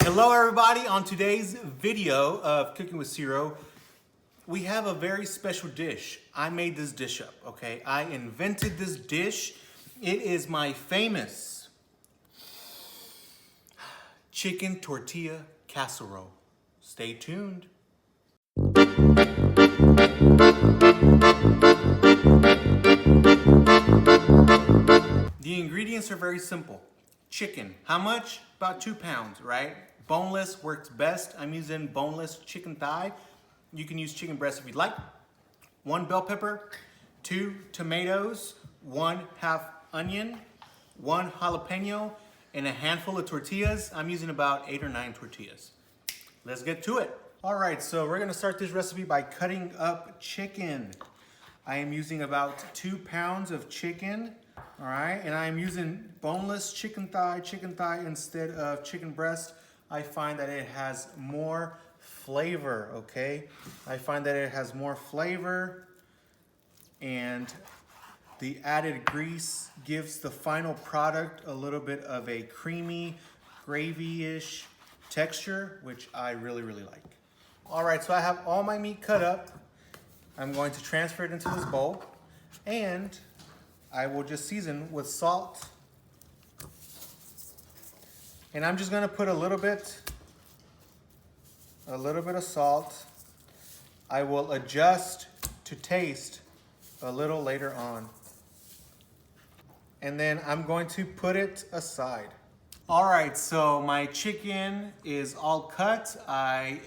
Hello everybody, on today's video of Cooking with Ciro, we have a very special dish. I made this dish up, okay? I invented this dish. It is my famous chicken tortilla casserole. Stay tuned. The ingredients are very simple. Chicken, how much? About 2 pounds, right? Boneless works best. I'm using boneless chicken thigh. You can use chicken breast if you'd like. 1 bell pepper, 2 tomatoes, 1/2 onion, 1 jalapeno, and a handful of tortillas. I'm using about 8 or 9 tortillas. Let's get to it. All right, so we're gonna start this recipe by cutting up chicken. I am using about 2 pounds of chicken. All right, and I'm using boneless chicken thigh instead of chicken breast. I find that it has more flavor, okay? I find that it has more flavor, and the added grease gives the final product a little bit of a creamy, gravy-ish texture, which I really, really like. All right, so I have all my meat cut up. I'm going to transfer it into this bowl, and I will just season with salt. And I'm just gonna put a little bit of salt. I will adjust to taste a little later on. And then I'm going to put it aside. All right, so my chicken is all cut. I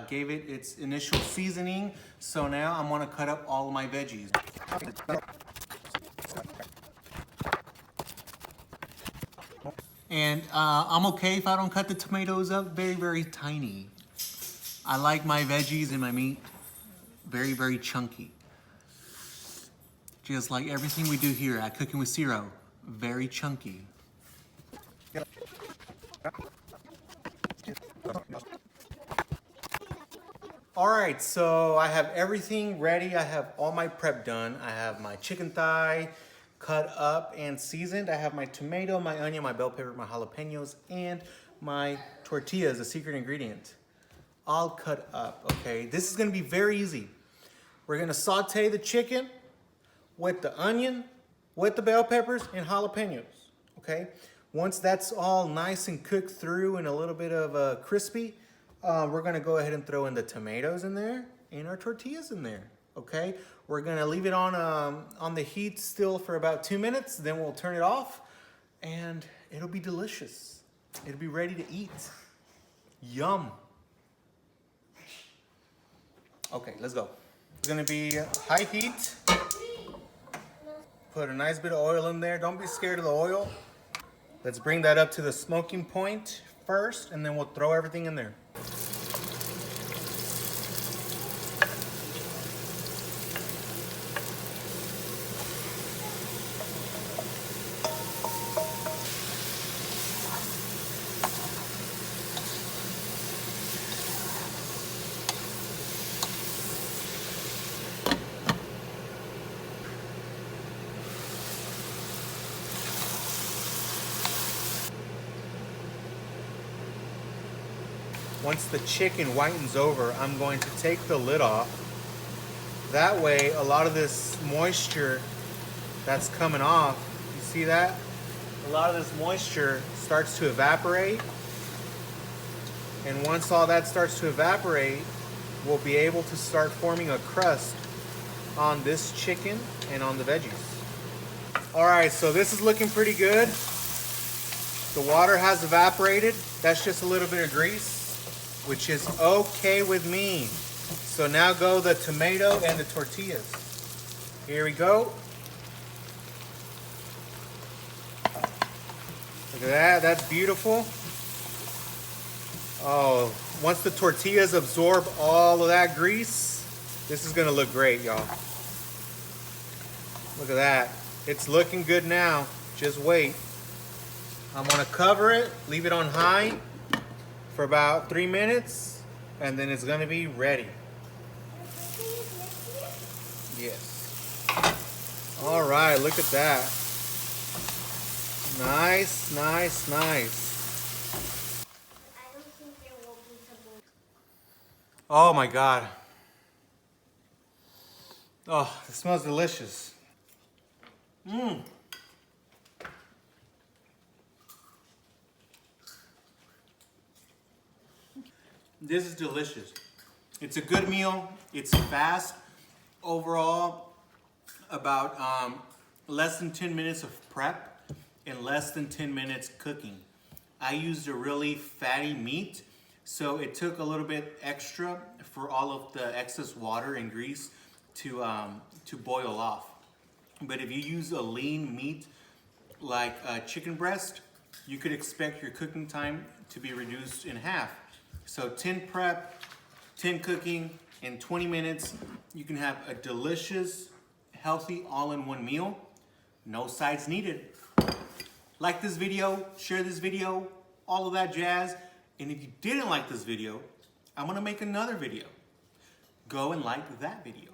gave it its initial seasoning. So now I'm gonna cut up all of my veggies. And I'm okay if I don't cut the tomatoes up very, very tiny. I like my veggies and my meat very, very chunky. Just like everything we do here at Cooking with Ciro, very chunky. All right, so I have everything ready. I have all my prep done. I have my chicken thigh cut up and seasoned. I have my tomato, my onion, my bell pepper, my jalapenos, and my tortillas, the secret ingredient, all cut up, okay? This is gonna be very easy. We're gonna saute the chicken with the onion, with the bell peppers, and jalapenos, okay? Once that's all nice and cooked through and a little bit of crispy, we're gonna go ahead and throw in the tomatoes in there and our tortillas in there, okay? We're gonna leave it on the heat still for about 2 minutes, then we'll turn it off, and it'll be delicious. It'll be ready to eat. Yum. Okay, let's go. It's gonna be high heat. Put a nice bit of oil in there. Don't be scared of the oil. Let's bring that up to the smoking point first, and then we'll throw everything in there. Once the chicken whitens over, I'm going to take the lid off. That way, a lot of this moisture that's coming off, you see that? A lot of this moisture starts to evaporate. And once all that starts to evaporate, we'll be able to start forming a crust on this chicken and on the veggies. All right, so this is looking pretty good. The water has evaporated. That's just a little bit of grease, which is okay with me. So now go the tomato and the tortillas. Here we go. Look at that, that's beautiful. Oh, once the tortillas absorb all of that grease, this is gonna look great, y'all. Look at that. It's looking good now. Just wait. I'm gonna cover it, leave it on high for about 3 minutes, and then it's gonna be ready. Yes. All right, look at that. Nice, nice, nice. Oh my God. Oh, it smells delicious. Mmm. This is delicious. It's a good meal. It's fast. Overall, about less than 10 minutes of prep and less than 10 minutes cooking. I used a really fatty meat, so it took a little bit extra for all of the excess water and grease to boil off. But if you use a lean meat like chicken breast, you could expect your cooking time to be reduced in half. So 10 prep, 10 cooking, in 20 minutes, you can have a delicious, healthy, all-in-one meal. No sides needed. Like this video, share this video, all of that jazz. And if you didn't like this video, I'm gonna make another video. Go and like that video.